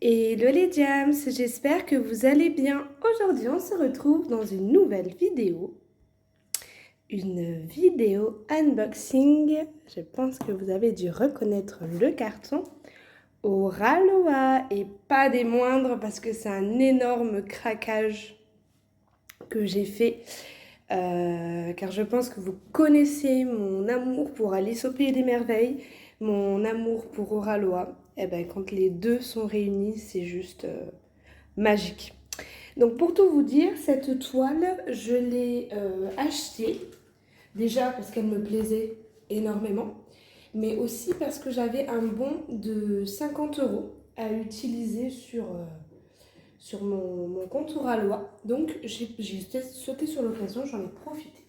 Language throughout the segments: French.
Hello les Jams, j'espère que vous allez bien. Aujourd'hui, on se retrouve dans une nouvelle vidéo. Une vidéo unboxing. Je pense que vous avez dû reconnaître le carton. Oraloa, et pas des moindres parce que c'est un énorme craquage que j'ai fait. Car je pense que vous connaissez mon amour pour Alice au Pays des Merveilles, mon amour pour Oraloa. Et ben, quand les deux sont réunis, c'est juste magique. Donc pour tout vous dire, cette toile, je l'ai achetée déjà parce qu'elle me plaisait énormément, mais aussi parce que j'avais un bon de 50 € à utiliser sur mon compte Oraloa. Donc j'ai sauté sur l'occasion, j'en ai profité.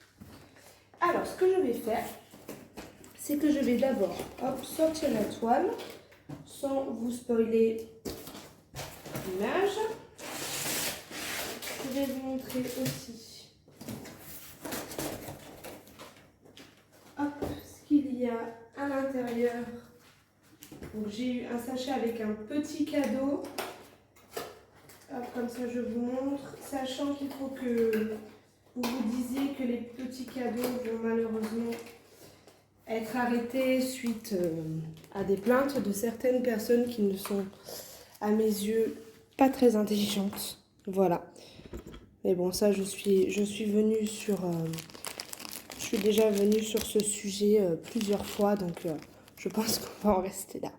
Alors ce que je vais faire, c'est que je vais d'abord sortir la toile sans vous spoiler l'image. Je vais vous montrer aussi ce qu'il y a à l'intérieur. Donc j'ai eu un sachet avec un petit cadeau. Comme ça je vous montre, sachant qu'il faut que vous vous disiez que les petits cadeaux vont malheureusement être arrêtés suite à des plaintes de certaines personnes qui ne sont, à mes yeux, pas très intelligentes. Voilà. Mais bon, ça, je suis venue sur... je suis déjà venue sur ce sujet plusieurs fois, donc je pense qu'on va en rester là.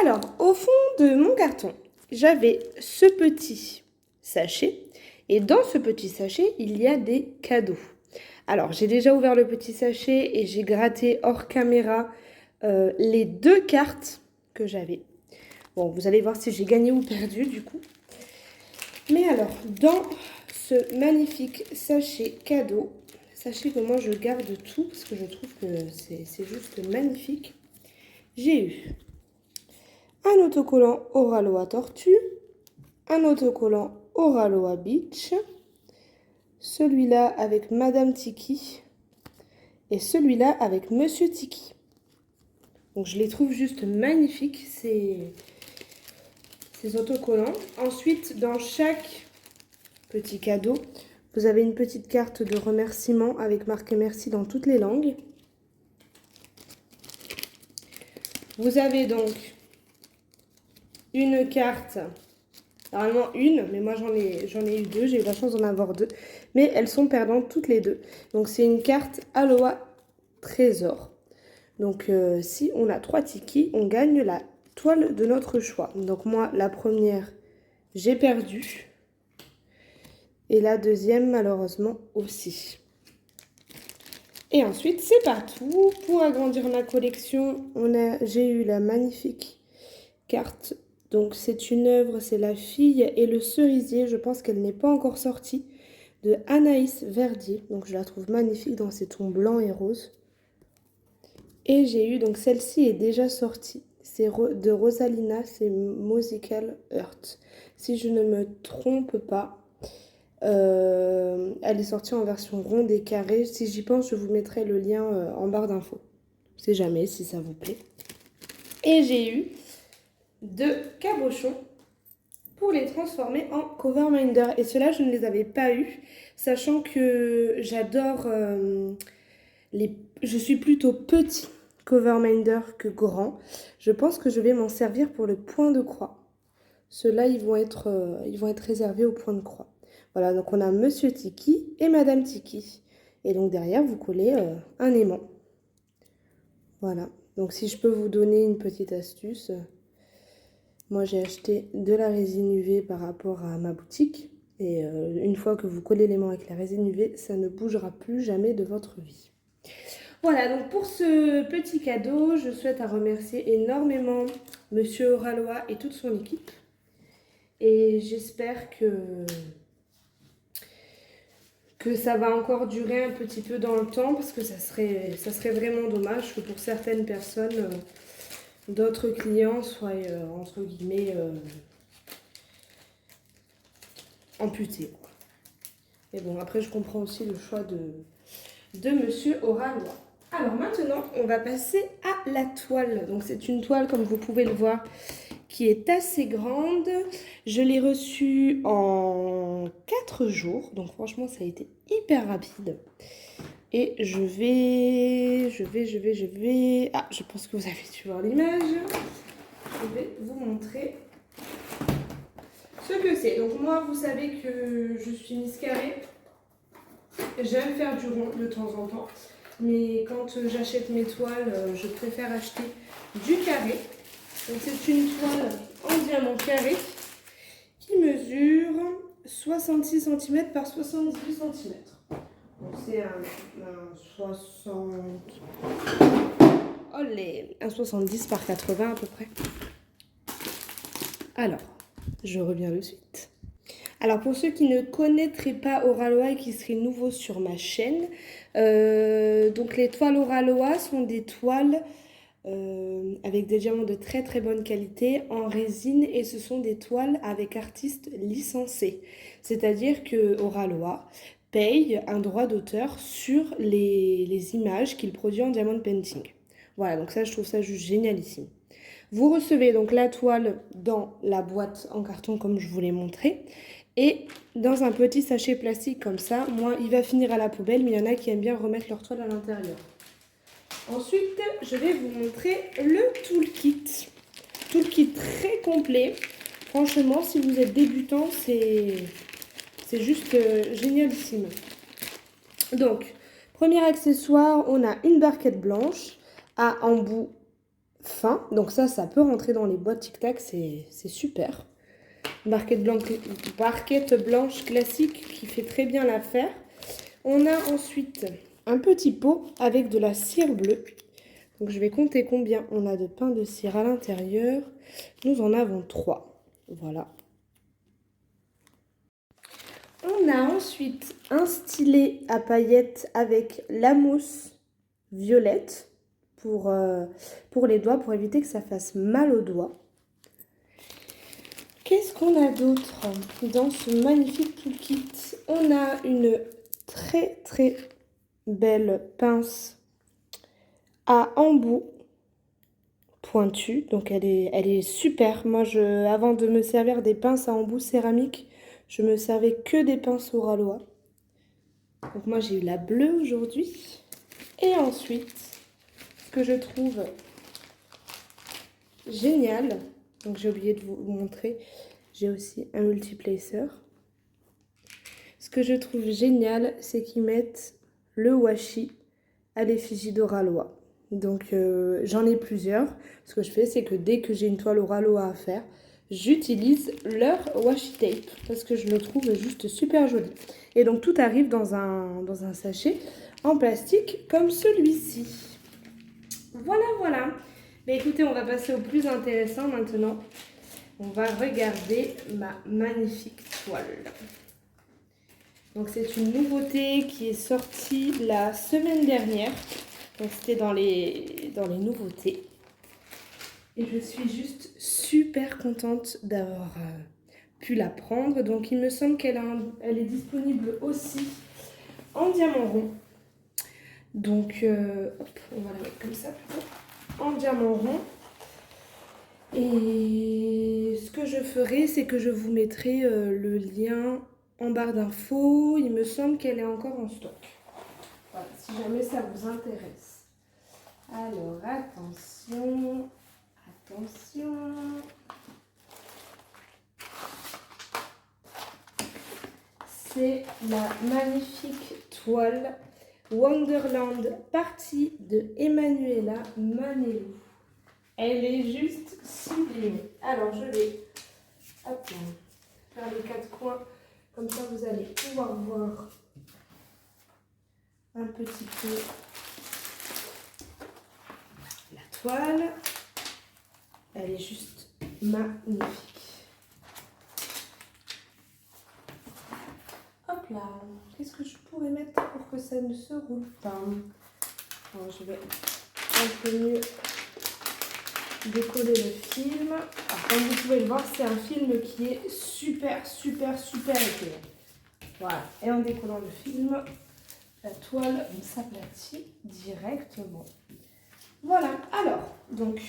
Alors, au fond de mon carton, j'avais ce petit sachet. Et dans ce petit sachet, il y a des cadeaux. Alors, j'ai déjà ouvert le petit sachet et j'ai gratté hors caméra les deux cartes que j'avais. Bon, vous allez voir si j'ai gagné ou perdu du coup. Mais alors, dans ce magnifique sachet cadeau, sachez que moi je garde tout parce que je trouve que c'est juste magnifique. J'ai eu un autocollant Oraloa Tortue, un autocollant Oraloa Beach, celui-là avec Madame Tiki et celui-là avec Monsieur Tiki. Donc je les trouve juste magnifiques, ces autocollants. Ensuite, dans chaque petit cadeau, vous avez une petite carte de remerciement avec marqué merci dans toutes les langues. Vous avez donc une carte, normalement une, mais moi j'en ai eu deux, j'ai eu la chance d'en avoir deux, mais elles sont perdantes toutes les deux. Donc c'est une carte Aloha Trésor. Donc si on a 3 tikis, on gagne la toile de notre choix. Donc moi, la première, j'ai perdu. Et la deuxième, malheureusement, aussi. Et ensuite, c'est partout. Pour agrandir ma collection, j'ai eu la magnifique carte. Donc c'est une œuvre, c'est La fille et le cerisier. Je pense qu'elle n'est pas encore sortie. De Anaïs Verdier. Donc je la trouve magnifique dans ses tons blancs et roses. Et j'ai eu, donc celle-ci est déjà sortie. C'est de Rosalina, c'est Musical Earth. Si je ne me trompe pas. Elle est sortie en version ronde et carrée. Si j'y pense, je vous mettrai le lien en barre d'infos. On sait jamais si ça vous plaît. Et j'ai eu 2 cabochons pour les transformer en Coverminder. Et ceux-là, je ne les avais pas eu, sachant que j'adore je suis plutôt petit Coverminder que grand. Je pense que je vais m'en servir pour le point de croix. Ceux-là, ils vont être réservés au point de croix. Voilà, donc on a Monsieur Tiki et Madame Tiki. Et donc derrière, vous collez un aimant. Voilà, donc si je peux vous donner une petite astuce, moi j'ai acheté de la résine UV par rapport à ma boutique. Et une fois que vous collez l'aimant avec la résine UV, ça ne bougera plus jamais de votre vie. Voilà, donc pour ce petit cadeau, je souhaite à remercier énormément Monsieur Oraloa et toute son équipe. Et j'espère que ça va encore durer un petit peu dans le temps parce que ça serait vraiment dommage que pour certaines personnes, d'autres clients soient entre guillemets amputés. Mais bon, après je comprends aussi le choix de Monsieur Oraloa. Alors maintenant, on va passer à la toile. Donc c'est une toile, comme vous pouvez le voir, qui est assez grande. Je l'ai reçue en 4 jours, donc franchement ça a été hyper rapide. Et je vais... Ah, je pense que vous avez dû voir l'image. Je vais vous montrer ce que c'est. Donc moi, vous savez que je suis Miss Carré. J'aime faire du rond de temps en temps. Mais quand j'achète mes toiles, je préfère acheter du carré. Donc c'est une toile en diamant carré qui mesure 66 cm par 78 cm. Donc c'est un 60... Olé, un 70 par 80 à peu près. Alors, je reviens de suite. Alors pour ceux qui ne connaîtraient pas Oraloa et qui seraient nouveaux sur ma chaîne, donc les toiles Oraloa sont des toiles avec des diamants de très très bonne qualité en résine et ce sont des toiles avec artistes licenciés. C'est-à-dire que Oraloa paye un droit d'auteur sur les images qu'il produit en diamond painting. Voilà, donc ça je trouve ça juste génialissime. Vous recevez donc la toile dans la boîte en carton comme je vous l'ai montré et dans un petit sachet plastique comme ça. Moi, il va finir à la poubelle, mais il y en a qui aiment bien remettre leur toile à l'intérieur. Ensuite, je vais vous montrer le toolkit. Toolkit très complet. Franchement, si vous êtes débutant, c'est juste génialissime. Donc, premier accessoire, on a une barquette blanche à embout fin. Donc ça peut rentrer dans les boîtes Tic Tac, c'est super. Barquette blanche classique qui fait très bien l'affaire. On a ensuite un petit pot avec de la cire bleue. Donc je vais compter combien on a de pain de cire à l'intérieur. Nous en avons 3. Voilà. On a ensuite un stylet à paillettes avec la mousse violette pour les doigts, pour éviter que ça fasse mal aux doigts. Qu'est-ce qu'on a d'autre dans ce magnifique toolkit? On a une très très belle pince à embout pointu. Donc elle est super. Moi, avant de me servir des pinces à embout céramique, je me servais que des pinces Oraloa. Donc moi, j'ai eu la bleue aujourd'hui. Et ensuite, ce que je trouve génial, donc j'ai oublié de vous montrer, j'ai aussi un multiplacer. Ce que je trouve génial, c'est qu'ils mettent le washi à l'effigie d'Oraloa. Donc j'en ai plusieurs. Ce que je fais, c'est que dès que j'ai une toile Oraloa à faire, j'utilise leur washi tape parce que je le trouve juste super joli. Et donc tout arrive dans un sachet en plastique comme celui-ci. Voilà, voilà. Mais écoutez, on va passer au plus intéressant maintenant. On va regarder ma magnifique toile. Donc c'est une nouveauté qui est sortie la semaine dernière. Donc c'était dans les nouveautés. Et je suis juste super contente d'avoir pu la prendre. Donc il me semble qu'elle est disponible aussi en diamant rond. Donc hop, on va la mettre comme ça plutôt. En diamant rond. Et ce que je ferai, c'est que je vous mettrai le lien en barre d'infos. Il me semble qu'elle est encore en stock. Voilà, si jamais ça vous intéresse. Alors, attention. Attention. C'est la magnifique toile Wonderland partie de Emanuela Manello. Elle est juste sublime. Alors, je vais faire les 4 coins. Comme ça, vous allez pouvoir voir un petit peu la toile. Elle est juste magnifique. Hop là. Qu'est-ce que je pourrais mettre pour que ça ne se roule pas? Alors, je vais un peu mieux décoller le film. Alors, comme vous pouvez le voir, c'est un film qui est super épais. Voilà. Et en décollant le film, la toile s'aplatit directement. Voilà. Alors, donc,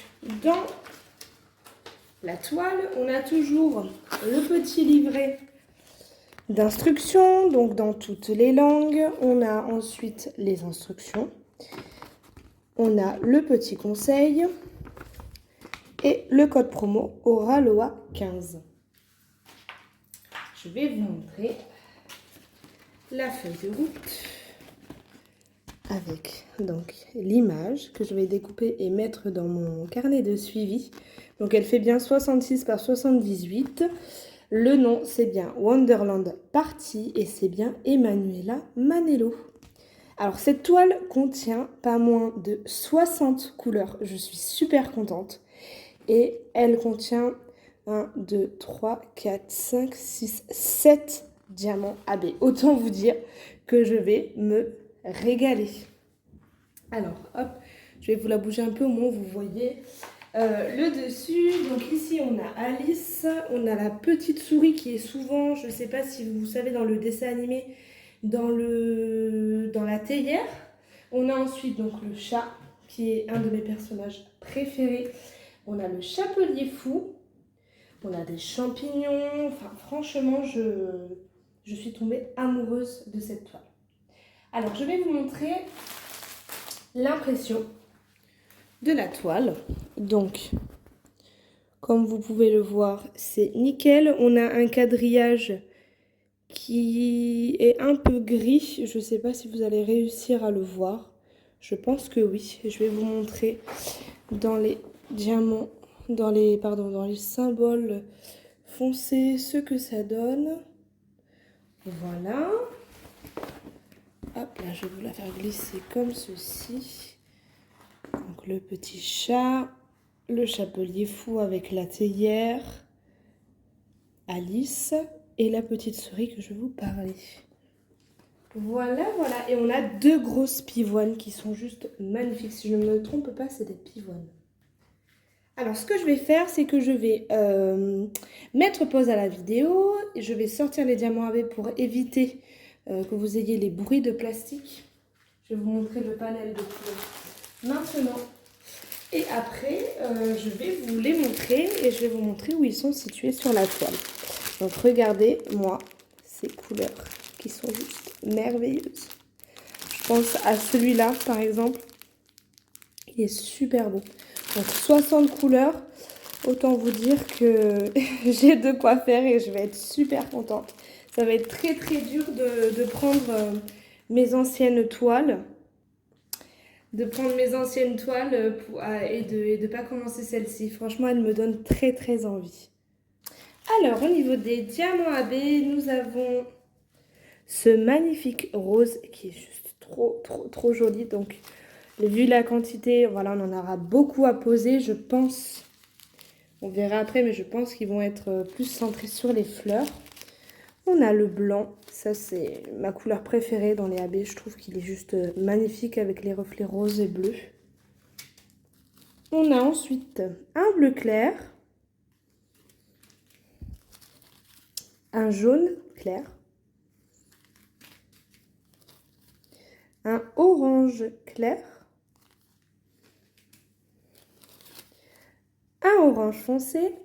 dans la toile. On a toujours le petit livret d'instructions, donc dans toutes les langues. On a ensuite les instructions. On a le petit conseil et le code promo AuraLoa 15. Je vais vous montrer la feuille de route avec donc l'image que je vais découper et mettre dans mon carnet de suivi. Donc elle fait bien 66 par 78. Le nom c'est bien Wonderland Party et c'est bien Emanuela Manello. Alors cette toile contient pas moins de 60 couleurs. Je suis super contente. Et elle contient 1, 2, 3, 4, 5, 6, 7 diamants AB. Autant vous dire que je vais me régaler. Alors, hop, je vais vous la bouger un peu au moins vous voyez le dessus. Donc ici, on a Alice. On a la petite souris qui est souvent, je ne sais pas si vous savez, dans le dessin animé, dans la théière. On a ensuite donc le chat, qui est un de mes personnages préférés. On a le chapelier fou. On a des champignons. Enfin, franchement, je suis tombée amoureuse de cette toile. Alors, je vais vous montrer l'impression de la toile. Donc, comme vous pouvez le voir, c'est nickel. On a un quadrillage qui est un peu gris. Je ne sais pas si vous allez réussir à le voir. Je pense que oui. Je vais vous montrer dans les diamants, dans les symboles foncés ce que ça donne. Voilà. Hop, là, je vais vous la faire glisser comme ceci. Donc, le petit chat, le chapelier fou avec la théière, Alice et la petite souris que je vous parlais. Voilà, voilà. Et on a deux grosses pivoines qui sont juste magnifiques. Si je ne me trompe pas, c'est des pivoines. Alors, ce que je vais faire, c'est que je vais mettre pause à la vidéo. Je vais sortir les diamants AB pour éviter que vous ayez les bruits de plastique. Je vais vous montrer le panel de couleurs maintenant. Et après, je vais vous les montrer et je vais vous montrer où ils sont situés sur la toile. Donc, regardez-moi ces couleurs qui sont juste merveilleuses. Je pense à celui-là, par exemple. Il est super beau. Donc 60 couleurs, autant vous dire que j'ai de quoi faire et je vais être super contente. Ça va être très très dur de prendre mes anciennes toiles. Et de pas commencer celle-ci. Franchement, elle me donne très très envie. Alors, au niveau des diamants AB, nous avons ce magnifique rose qui est juste trop joli. Donc, vu la quantité, voilà, on en aura beaucoup à poser, je pense. On verra après, mais je pense qu'ils vont être plus centrés sur les fleurs. On a le blanc, ça c'est ma couleur préférée dans les AB. Je trouve qu'il est juste magnifique avec les reflets roses et bleus. On a ensuite un bleu clair, un jaune clair, un orange clair, un orange foncé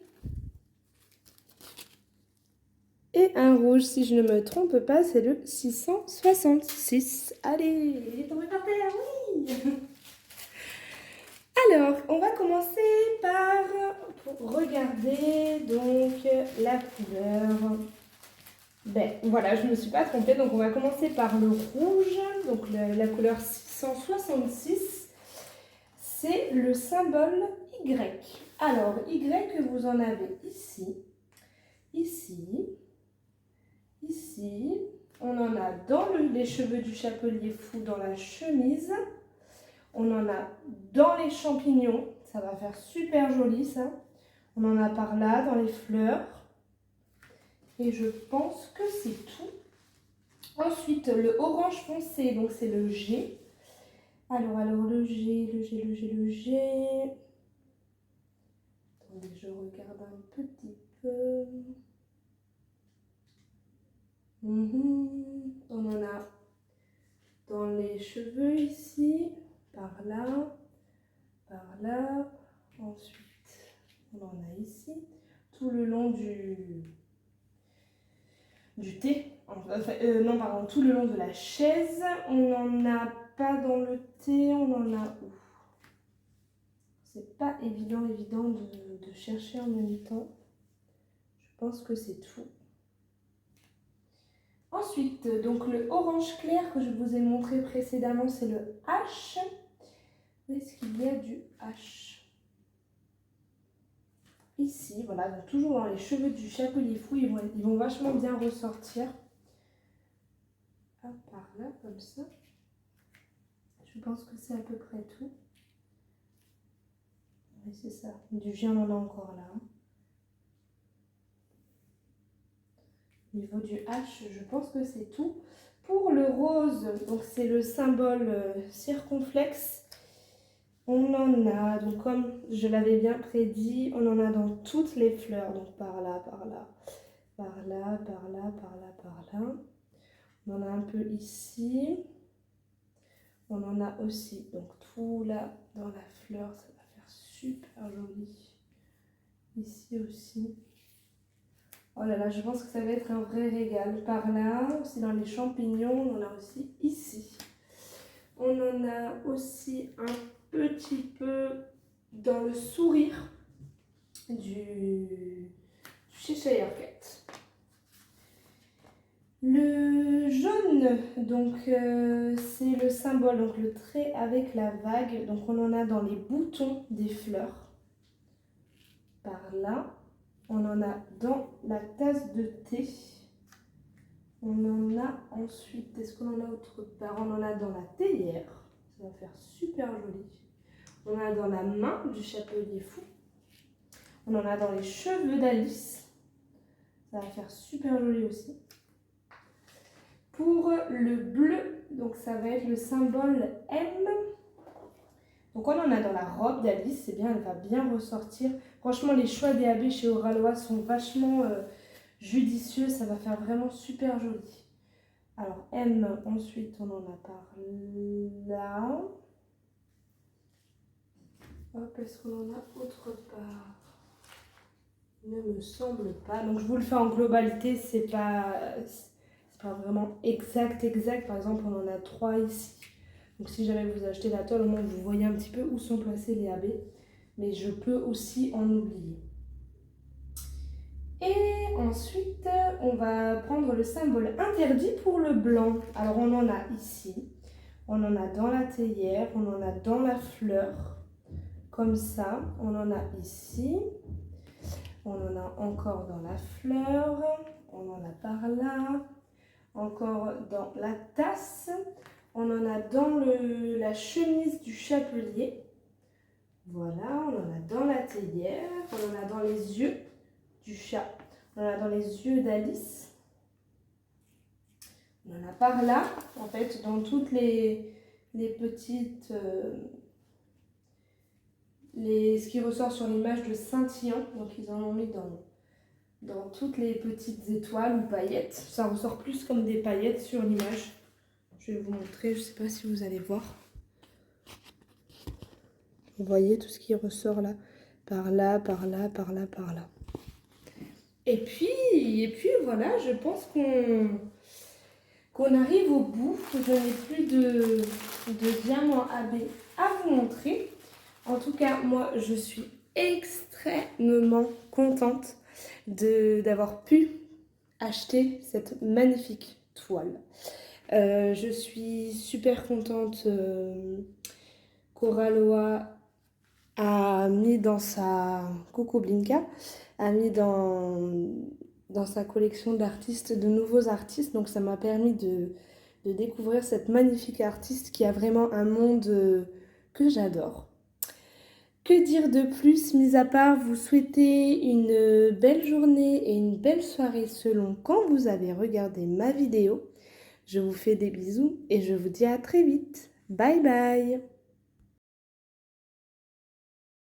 et un rouge, si je ne me trompe pas, c'est le 666. Allez, il est tombé par terre, oui. Alors, on va commencer par regarder donc la couleur. Ben voilà, je ne me suis pas trompée, donc on va commencer par le rouge, donc la couleur 666. C'est le symbole Y. Alors, Y, vous en avez ici, ici, ici. On en a dans les cheveux du chapelier fou, dans la chemise. On en a dans les champignons. Ça va faire super joli, ça. On en a par là, dans les fleurs. Et je pense que c'est tout. Ensuite, le orange foncé, donc c'est le G. Alors, le G. Attendez, je regarde un petit peu. On en a dans les cheveux ici, par là, ensuite on en a ici. Tout le long du thé. Non, pardon, tout le long de la chaise. On n'en a pas dans le thé, on en a où? C'est pas évident de chercher en même temps. Je pense que c'est tout. Ensuite, donc le orange clair que je vous ai montré précédemment, c'est le H. Où est-ce qu'il y a du H? Ici, voilà, donc toujours dans les cheveux du chapelier fou, ils vont vachement bien ressortir. Hop, par là, comme ça. Je pense que c'est à peu près tout. Oui, c'est ça. Du vien, on en a encore là. Au niveau du H, je pense que c'est tout. Pour le rose, donc c'est le symbole circonflexe. On en a, donc comme je l'avais bien prédit, on en a dans toutes les fleurs. Donc par là, par là, par là, par là, par là, par là. On en a un peu ici. On en a aussi, donc tout là dans la fleur, ça va faire super joli. Ici aussi. Oh là là, je pense que ça va être un vrai régal. Par là, aussi dans les champignons, on en a aussi ici. On en a aussi un petit peu dans le sourire du Cheshire Cat. Le jaune, donc c'est le symbole, donc le trait avec la vague. Donc on en a dans les boutons des fleurs. Par là. On en a dans la tasse de thé. On en a ensuite, est-ce qu'on en a autre part? On en a dans la théière. Ça va faire super joli. On en a dans la main du chapelier fou. On en a dans les cheveux d'Alice. Ça va faire super joli aussi. Pour le bleu, donc ça va être le symbole M. Donc on en a dans la robe d'Alice, c'est bien, elle va bien ressortir. Franchement, les choix des AB chez Oralois sont vachement judicieux, ça va faire vraiment super joli. Alors M, ensuite on en a par là. Hop, est-ce qu'on en a autre part? Il ne me semble pas. Donc je vous le fais en globalité, c'est pas vraiment exact. Par exemple, on en a 3 ici. Donc si jamais vous achetez la toile, au moins vous voyez un petit peu où sont placés les AB. Mais je peux aussi en oublier. Et ensuite, on va prendre le symbole interdit pour le blanc. Alors on en a ici, on en a dans la théière, on en a dans la fleur, comme ça. On en a ici, on en a encore dans la fleur, on en a par là, encore dans la tasse, on en a dans la chemise du chapelier. Voilà, on en a dans la théière, on en a dans les yeux du chat, on en a dans les yeux d'Alice, on en a par là, en fait, dans toutes les petites, ce qui ressort sur l'image de scintillant, donc ils en ont mis dans toutes les petites étoiles ou paillettes, ça ressort plus comme des paillettes sur l'image. Je vais vous montrer, je ne sais pas si vous allez voir. Vous voyez tout ce qui ressort là, par là, par là, par là, par là. Et puis voilà, je pense qu'on arrive au bout. Je n'ai plus de diamants AB à vous montrer. En tout cas, moi, je suis extrêmement contente d'avoir pu acheter cette magnifique toile. Je suis super contente qu'Oralois a mis dans sa Coco Blinka, a mis dans sa collection d'artistes, de nouveaux artistes. Donc ça m'a permis de découvrir cette magnifique artiste qui a vraiment un monde que j'adore. Que dire de plus, mis à part vous souhaiter une belle journée et une belle soirée selon quand vous avez regardé ma vidéo. Je vous fais des bisous et je vous dis à très vite. Bye bye!